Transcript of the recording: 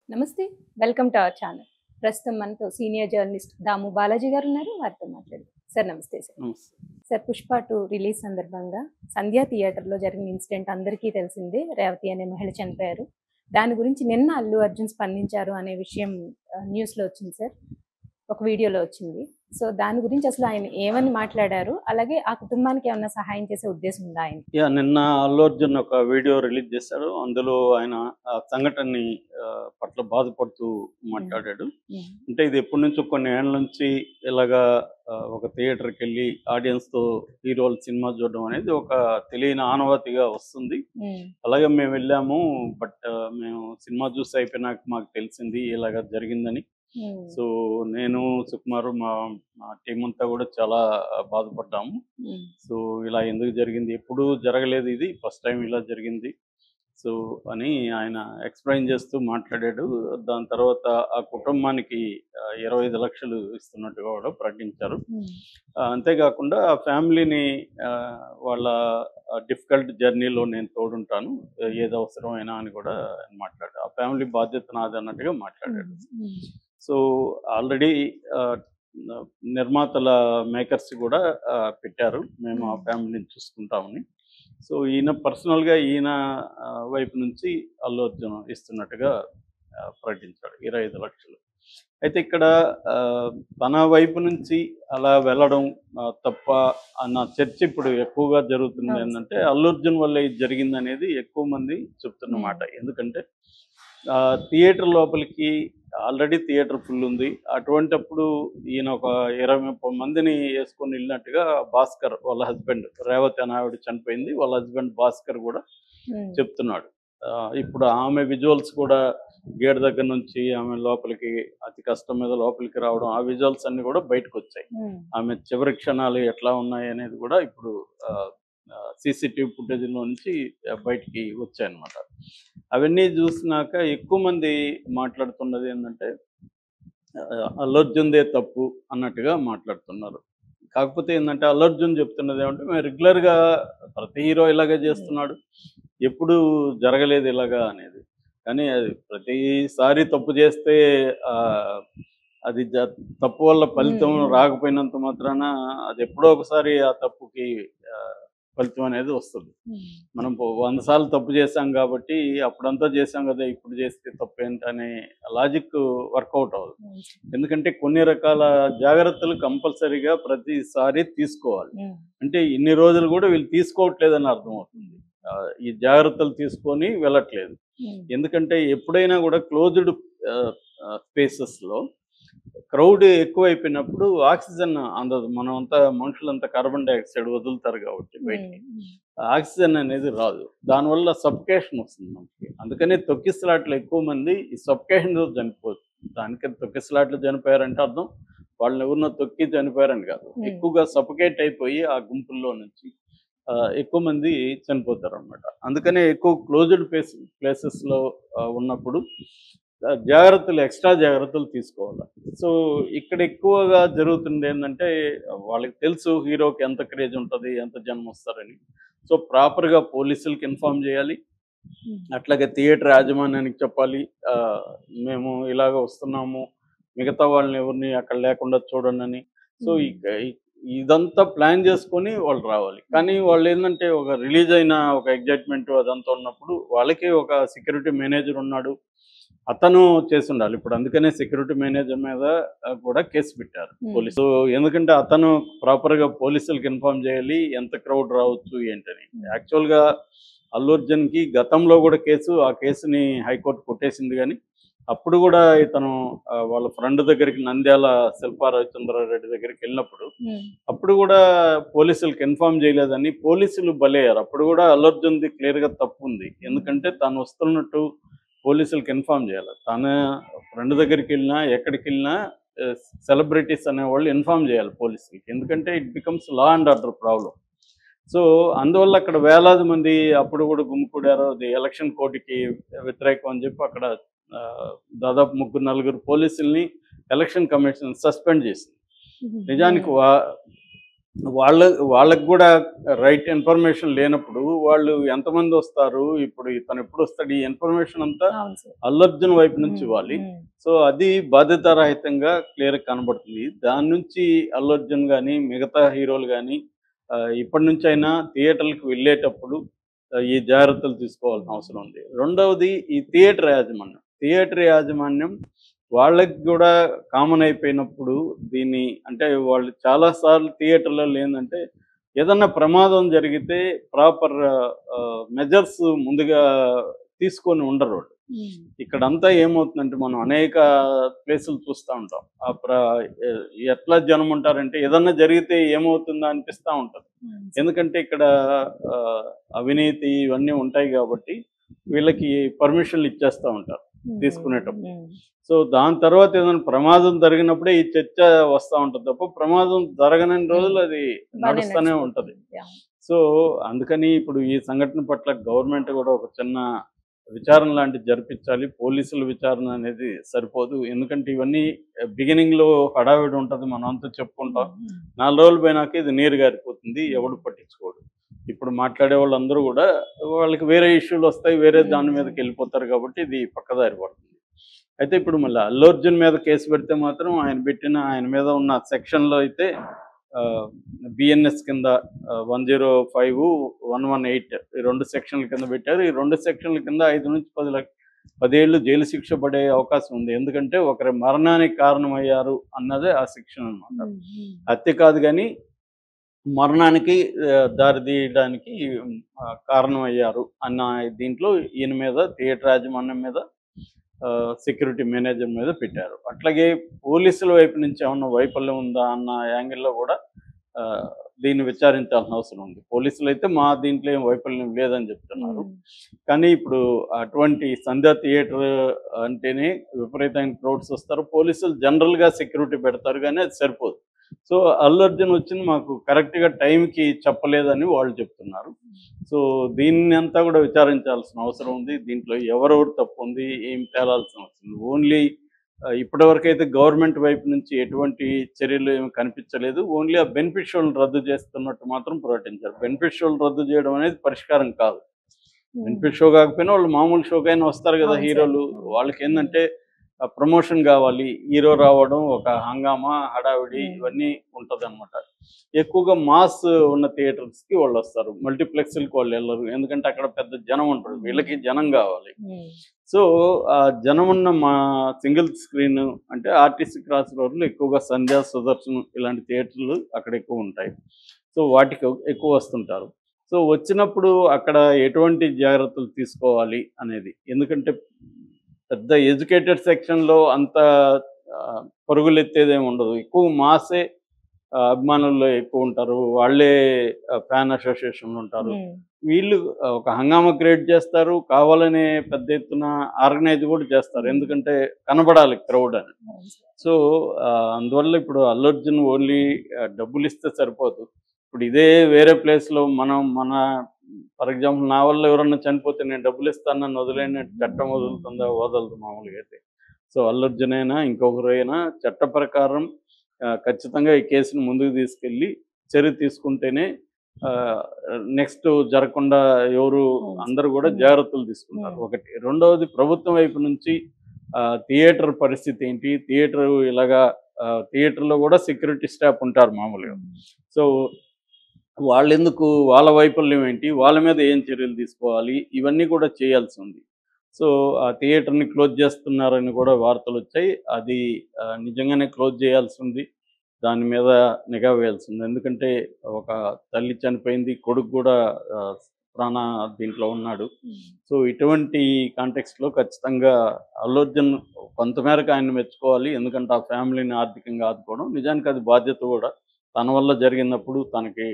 నమస్తే. Welcome to our channel. ప్రస్తుతం మనతో సీనియర్ జర్నలిస్ట్ దాము బాలాజీ గారు ఉన్నారు. వారితో మాట్లాడదాం. సార్ నమస్తే సార్. నమస్తే. సార్ 'పుష్ప 2' రిలీజ్ సందర్భంగా సంధ్యా థియేటర్‌లో జరిగిన ఇన్సిడెంట్ అందరికీ తెలిసిందే. రేవతి అనే మహిళ చనిపోయారు. దాని గురించి నిన్న అల్లు అర్జున్ స్పందించారు అనే విషయం న్యూస్‌లో వచ్చింది సార్. ఒక వీడియోలో వచ్చింది. సో, దాని గురించి అసలు ఆయన ఏమని మాట్లాడారు? అలాగే ఆ కుటుంబానికి ఏమన్నా సహాయం చేసే ఉద్దేశం ఉందా ఆయనకి? నిన్న అల్లు అర్జున్ ఒక వీడియో రిలీజ్ చేశాడు. అందులో ఆయన ఆ సంఘటనని పట్ల బాధపడుతూ మాట్లాడాడు. హ్మ్. అంటే ఇది ఎప్పటినుంచో కొన్ని ఏళ్ల నుంచి ఇలాగా ఒక థియేటర్‌కెళ్ళి ఆడియన్స్‌తో హీరోలు సినిమా చూడడం అనేది ఒక తెలియని ఆనవాయితీగా వస్తుంది. హ్మ్. అలాగే మేము వెళ్ళాము. బట్ మేము సినిమా చూసి అయిపోయినాక మాకు తెలిసింది ఇలాగ జరిగిందని. హ్మ్. సో, నేను, సుకుమారు మా మా టీమ్ అంతా కూడా చాలా బాధపడ్డాము. హ్మ్. సో, ఇలా ఎందుకు జరిగింది? ఎప్పుడూ జరగలేదు ఇది. ఫస్ట్ టైమ్ ఇలా జరిగింది. సో, అని ఆయన ఎక్స్‌ప్లెయిన్ చేస్తూ మాట్లాడాడు. దాని తర్వాత ఆ కుటుంబానికి 25 లక్షలు ఇస్తున్నట్టుగా కూడా ప్రకటించారు. హ్మ్. అంతేకాకుండా ఆ ఫ్యామిలీని వాళ్ళ డిఫికల్ట్ జర్నీలో నేను తోడుంటాను. ఏది అవసరమైనా అని కూడా ఆయన మాట్లాడాడు. ఆ ఫ్యామిలీ బాధ్యత నాదన్నట్టుగా మాట్లాడాడు. హ్మ్. సో, ఆల్రెడీ ఆహ్, న నిర్మాతల మేకర్స్ కూడా పెట్టారు. మేము ఆ ఫ్యామిలీని చూసుకుంటామని. సో, ఈయన పర్సనల్‌గా ఈయన వైపు నుంచి అల్లు అర్జున్ ఇస్తున్నట్టుగా ప్రకటించాడు 25 లక్షలు. అయితే ఇక్కడ ఆహ్, తన వైపు నుంచి అలా వెళ్ళడం తప్ప అన్న చర్చ ఇప్పుడు ఎక్కువగా జరుగుతుంది. అవును. ఏందంటే అల్లు అర్జున్ వల్లే ఇది జరిగిందనేది ఎక్కువ మంది చెప్తున్న మాట. ఎందుకంటే థియేటర్ లోపలికి ఆల్రెడీ థియేటర్ ఫుల్ ఉంది. అటువంటప్పుడు ఈయన ఒక 20, 30 మందిని యేసుకొని ఎళ్ళినట్టుగా భాస్కర్ వాళ్ళ హస్బెండ్, రేవతి అనే ఆవిడ చనిపోయింది. వాళ్ళ హస్బెండ్ భాస్కర్ గూడా హ్మ్. చెప్తున్నాడు. ఇప్పుడు ఆమె విజువల్స్ కూడా గేట్ దగ్గర నుంచి ఆమె లోపలికి అతి కష్టం మీద లోపలికి రావడం, ఆ విజువల్స్ అన్నీ గూడా బయటకొచ్చాయి. హ్మ్. ఆమె చివరి క్షణాలు ఎట్లా ఉన్నాయనేది గూడా ఇప్పుడు ఆహ్, ఆహ్, సీసీటీవీ ఫుటేజ్‌లో నుంచి బయటికి వచ్చాయన్నమాట. అవన్నీ జూసినాక ఎక్కువ మంది మాట్లాడుతున్నది ఏందంటే అల్లు అర్జున్‌దే తప్పు అన్నట్టుగా మాట్లాడుతున్నారు. కాకపోతే ఏందంటే అల్లు అర్జున్ చెప్తున్నదేమంటే మేము రెగ్యులర్‌గా ప్రతి హీరో ఇలాగే హ్మ్. జేస్తున్నాడు. ఎప్పుడూ జరగలేదు ఇలాగా అనేది. కానీ అది ప్రతిసారి తప్పు జేస్తే ఆహ్, అది తప్పు వల్ల ఫలితం హ్మ్. రాకపోయినంత మాత్రాన అది ఎప్పుడో ఒకసారి ఆ తప్పుకి ఆహ్, ఫలితం అనేది వస్తది. హ్మ్. మనం 100 సార్లు తప్పు చేశాం కాబట్టి అప్పుడంతా చేశాం గదా! ఇప్పుడు చేస్తే తప్పేంటనే లాజిక్ వర్కౌట్ అవ్వదు. హ్మ్. ఎందుకంటే కొన్ని రకాల జాగ్రత్తలు కంపల్సరీగా ప్రతిసారి తీసుకోవాలి. హ్మ్. అంటే ఇన్ని రోజులు గూడా వీళ్ళు తీసుకోవట్లేదని అర్థమవుతుంది. ఈ జాగ్రత్తలు తీసుకొని వెళ్ళట్లేదు. హ్మ్. ఎందుకంటే ఎప్పుడైనా గూడా క్లోజ్డ్ ఆహ్, ఆహ్, స్పేసెస్‌లో క్రౌడ్ ఎక్కువైపోయినప్పుడు ఆక్సిజన్ అందదు. మనమంతా మనుషులంతా కార్బన్ డయాక్సైడ్ వదులుతారు గాబట్టి బయటికి. హ్మ్. ఆక్సిజన్ అనేది రాదు. దానివల్ల సఫోకేషన్ వస్తుంది మనకి. అందుకనే తొక్కిసలాటలో ఎక్కువ మంది ఈ సఫోకేషన్‌తో చనిపోతారు. దానికని తొక్కిసలాటలో చనిపోయారంటే అర్థం వాళ్ళనెవరినో తొక్కి చనిపోయారని కాదు. హ్మ్. ఎక్కువగా సఫోకేట్ అయిపోయి ఆ గుంపుల్లో నుంచి ఎక్కువ మంది చనిపోతారనమాట. అందుకనే ఎక్కువ క్లోజ్డ్ ప్లేసెస్‌లో ఉన్నప్పుడు జాగ్రత్తలు ఎక్స్‌ట్రా జాగ్రత్తలు తీసుకోవాలి. సో, ఇక్కడ ఎక్కువగా జరుగుతుందేందంటే వాళ్ళకి తెలుసు హీరోకి ఎంత క్రేజ్ ఉంటది, ఎంత జనమొస్తారని. సో, ప్రాపర్‌గా పోలీసులకి ఇన్ఫార్మ్ జేయాలి. హ్మ్. అట్లాగే థియేటర్ యాజమాన్యానికి చెప్పాలి. ఆహ్, మేము ఇలాగ వస్తున్నాము. మిగతా వాళ్ళని ఎవరిని అక్కడ లేకుండా చూడండని. సో, హ్మ్. ఇదంతా ప్లాన్ జేసుకొని వాళ్ళు రావాలి. కానీ వాళ్ళేందంటే ఒక రిలీజ్ అయిన ఒక ఎక్సైట్‌మెంట్ అదంతా ఉన్నప్పుడు వాళ్ళకి ఒక సెక్యూరిటీ మేనేజర్ ఉన్నాడు. అతను చేసుండాలి. ఇప్పుడు అందుకనే సెక్యూరిటీ మేనేజర్ మీద కూడా కేసు పెట్టారు హ్మ్. పోలీసు. సో, ఎందుకంటే అతను ప్రాపర్‌గా పోలీసులకి ఇన్ఫార్మ్ జేయాలి. ఎంత క్రౌడ్ రావచ్చు ఏంటని. హ్మ్. యాక్చువల్‌గా అల్లు అర్జున్‌కి గతంలో గూడా ఆ కేసుని హైకోర్ట్ కొట్టేసింది గానీ, అప్పుడు గూడా ఇతను వాళ్ళ ఫ్రెండ్ దగ్గరికి నంద్యాల శిల్పా రవిచంద్రారెడ్డి దగ్గరికెళ్ళినప్పుడు, హ్మ్. అప్పుడు గూడా పోలీసులకి ఇన్ఫార్మ్ జేయలేదని పోలీసులు బలయ్యారు. అప్పుడు గూడా అల్లు అర్జున్‌ది క్లియర్‌గా తప్పుంది. ఎందుకంటే తను వస్తున్నట్టు పోలీసులకి ఇన్ఫార్మ్ జేయాల. తన ఫ్రెండ్ దగ్గరికెళ్ళినా, ఎక్కడికెళ్ళినా ఆహ్, సెలబ్రిటీస్ అనేవాళ్ళు ఇన్ఫార్మ్ జేయాలి పోలీసులకి. ఎందుకంటే it becomes law and order problem. So, అందువల్ల అక్కడ వేలాది మంది అప్పుడు గూడా గుమికూడారు. అది ఎలక్షన్ కోడ్‌కి వ్యతిరేకం అని జెప్పి అక్కడ ఆహ్, దాదాపు ముగ్గురు, నలుగురు పోలీసుల్ని ఎలక్షన్ కమిషన్ సస్పెండ్ జేసింది. హ్మ్. నిజానికి వాళ్ళకి కూడా రైట్ ఇన్ఫర్మేషన్ లేనప్పుడు వాళ్ళు ఎంతమంది వస్తారు, ఇప్పుడు ఇతను ఎప్పుడు వస్తాడు, ఈ ఇన్ఫర్మేషన్ అంతా అవును సార్. అల్లు అర్జున్ వైపు నుంచి ఇవ్వాలి. సో అది బాధ్యతారహితంగా క్లియర్ కనబడుతుంది. దాని నుంచి అల్లు అర్జున్ కానీ మిగతా హీరోలు కానీ ఇప్పటి నుంచి అయినా థియేటర్లకు వెళ్ళేటప్పుడు ఈ జాగ్రత్తలు తీసుకోవాల్సిన అవసరం ఉంది. రెండవది ఈ థియేటర్ యాజమాన్యం వాళ్ళకి కూడా కామన్ అయిపోయినప్పుడు దీన్ని అంటే వాళ్ళు చాలా సార్లు థియేటర్లలో ఏంటంటే ఏదన్నా ప్రమాదం జరిగితే ప్రాపర్ మెజర్స్ ముందుగా తీసుకొని ఉండరు వాళ్ళు. ఇక్కడంతా ఏమవుతుందంటే మనం అనేక ప్లేసులు చూస్తూ ఉంటాం. ఎట్లా జనం ఉంటారంటే ఏదన్నా జరిగితే ఏమవుతుందా అనిపిస్తూ ఉంటుంది. ఎందుకంటే ఇక్కడ ఆ, అవినీతి ఇవన్నీ ఉంటాయి కాబట్టి వీళ్ళకి పర్మిషన్లు ఇచ్చేస్తూ ఉంటారు తీసుకునేటప్పుడు. సో దాని తర్వాత ఏదైనా ప్రమాదం జరిగినప్పుడే ఈ చర్చ వస్తూ ఉంటుంది తప్ప ప్రమాదం జరగని రోజులు అది నడుస్తూనే ఉంటుంది. సో అందుకని ఇప్పుడు ఈ సంఘటన పట్ల గవర్నమెంట్ కూడా ఒక చిన్న విచారణ లాంటిది జరిపించాలి. పోలీసుల విచారణ అనేది సరిపోదు. ఎందుకంటే ఇవన్నీ బిగినింగ్లో హడావిడి ఉంటుంది, మనం అంతా చెప్పుకుంటాం. 4 రోజులు పోయినాక ఇది నీరు గారిపోతుంది, ఎవడు పట్టించుకోడు. ఇప్పుడు మాట్లాడే వాళ్ళందరూ కూడా వాళ్ళకి వేరే ఇష్యూలు వస్తాయి, వేరే దాని మీదకి వెళ్ళిపోతారు కాబట్టి ఇది పక్కదారి పడుతుంది. అయితే ఇప్పుడు మళ్ళీ అల్లు అర్జున్ మీద కేసు పెడితే మాత్రం ఆయన మీద ఉన్న సెక్షన్లో అయితే బిఎన్ఎస్ కింద 105, 118 ఈ 2 సెక్షన్ల కింద పెట్టారు. ఈ 2 సెక్షన్ల కింద 5 నుంచి 10 ఏళ్ళు జైలు శిక్ష పడే అవకాశం ఉంది. ఎందుకంటే ఒకరి మరణానికి కారణమయ్యారు అన్నదే ఆ శిక్ష అనమాట. హత్య కాదు కానీ మరణానికి దారి తీయడానికి కారణమయ్యారు అన్న దీంట్లో ఈయన మీద థియేటర్ యాజమాన్యం మీద సెక్యూరిటీ మేనేజర్ మీద పెట్టారు. అట్లాగే పోలీసుల వైపు నుంచి ఏమన్నా వైఫల్యం ఉందా అన్న యాంగిల్లో కూడా దీన్ని విచారించాల్సిన అవసరం ఉంది. పోలీసులు అయితే మా దీంట్లో ఏం వైఫల్యం లేదని చెప్తున్నారు. కానీ ఇప్పుడు అటువంటి సంధ్యా థియేటర్ అంటేనే విపరీతమైన క్రౌడ్స్ వస్తారు. పోలీసులు జనరల్గా సెక్యూరిటీ పెడతారు కానీ అది సరిపోదు. సో అల్లు అర్జున్ వచ్చింది మాకు కరెక్ట్గా టైంకి చెప్పలేదని వాళ్ళు చెప్తున్నారు. సో దీన్ని అంతా కూడా విచారించాల్సిన అవసరం ఉంది. దీంట్లో ఎవరెవరు తప్పు ఉంది, ఏం తేలాల్సిన అవసరం ఉంది. ఓన్లీ ఇప్పటివరకైతే గవర్నమెంట్ వైపు నుంచి ఎటువంటి చర్యలు ఏమి కనిపించలేదు. ఓన్లీ ఆ బెనిఫిట్ షోలను రద్దు చేస్తున్నట్టు మాత్రం ప్రకటించారు. బెనిఫిట్ షోలు రద్దు చేయడం అనేది పరిష్కారం కాదు. బెనిఫిట్ షో కాకపోయినా వాళ్ళు మామూలు షోకైనా వస్తారు కదా హీరోలు. వాళ్ళకి ఏంటంటే ప్రమోషన్ కావాలి, హీరో రావడం, ఒక హంగామా, హడావిడి ఇవన్నీ ఉంటుంది అనమాట. ఎక్కువగా మాస్ ఉన్న థియేటర్స్కి వాళ్ళు వస్తారు, మల్టీప్లెక్స్లకి వాళ్ళు వెళ్ళరు. ఎందుకంటే అక్కడ పెద్ద జనం ఉంటారు, వీళ్ళకి జనం కావాలి. సో ఆ జనం ఉన్న మా సింగిల్ స్క్రీన్ అంటే ఆర్టీసీ క్రాస్ రోడ్లు ఎక్కువగా సంధ్యా, సుదర్శన్ ఇలాంటి థియేటర్లు అక్కడ ఎక్కువ ఉంటాయి. సో వాటికి ఎక్కువ వస్తుంటారు. సో వచ్చినప్పుడు అక్కడ ఎటువంటి జాగ్రత్తలు తీసుకోవాలి అనేది, ఎందుకంటే పెద్ద ఎడ్యుకేటెడ్ సెక్షన్లో అంత పరుగులు ఎత్తేదేమి ఉండదు. ఎక్కువ మాసే అభిమానుల్లో ఎక్కువ ఉంటారు, వాళ్ళే ఫ్యాన్ అసోసియేషన్లు ఉంటారు. వీళ్ళు ఒక హంగామా క్రియేట్ చేస్తారు, కావాలనే పెద్ద ఎత్తున ఆర్గనైజ్ కూడా చేస్తారు, ఎందుకంటే కనబడాలి క్రౌడ్ అని. సో అందువల్ల ఇప్పుడు అల్లు అర్జున్ ఓన్లీ డబ్బులు ఇస్తే సరిపోదు. ఇప్పుడు ఇదే వేరే ప్లేస్లో మన ఫర్ ఎగ్జాంపుల్ నా వల్ల ఎవరన్నా చనిపోతే నేను డబ్బులు ఇస్తానని వదిలేని చట్టం వదులుతుందా? వదలదు మామూలుగా అయితే. సో అల్లు అర్జున్ అయినా ఇంకొకరైనా చట్ట ప్రకారం ఖచ్చితంగా ఈ కేసును ముందుకు తీసుకెళ్ళి చర్య తీసుకుంటేనే నెక్స్ట్ జరగకుండా అందరూ కూడా జాగ్రత్తలు తీసుకుంటారు. ఒకటి. రెండవది, ప్రభుత్వం వైపు నుంచి థియేటర్ పరిస్థితి ఏంటి, థియేటర్లో కూడా సెక్యూరిటీ స్టాఫ్ ఉంటారు మామూలుగా. సో వాళ్ళెందుకు, వాళ్ళ వైఫల్యం ఏంటి, వాళ్ళ మీద ఏం చర్యలు తీసుకోవాలి, ఇవన్నీ కూడా చేయాల్సి ఉంది. సో ఆ థియేటర్ని క్లోజ్ చేస్తున్నారని కూడా వార్తలు వచ్చాయి. అది నిజంగానే క్లోజ్ చేయాల్సి ఉంది, దాని మీద నిఘా వేయాల్సి ఉంది. ఎందుకంటే ఒక తల్లి చనిపోయింది, కొడుకు కూడా ప్రాణ దీంట్లో ఉన్నాడు. సో ఇటువంటి కాంటెక్స్ట్లో ఖచ్చితంగా అల్లు అర్జున్ కొంతమేరకు ఆయన మెచ్చుకోవాలి. ఎందుకంటే ఆ ఫ్యామిలీని ఆర్థికంగా ఆదుకోవడం నిజానికి అది బాధ్యత కూడా. తన వల్ల జరిగినప్పుడు తనకి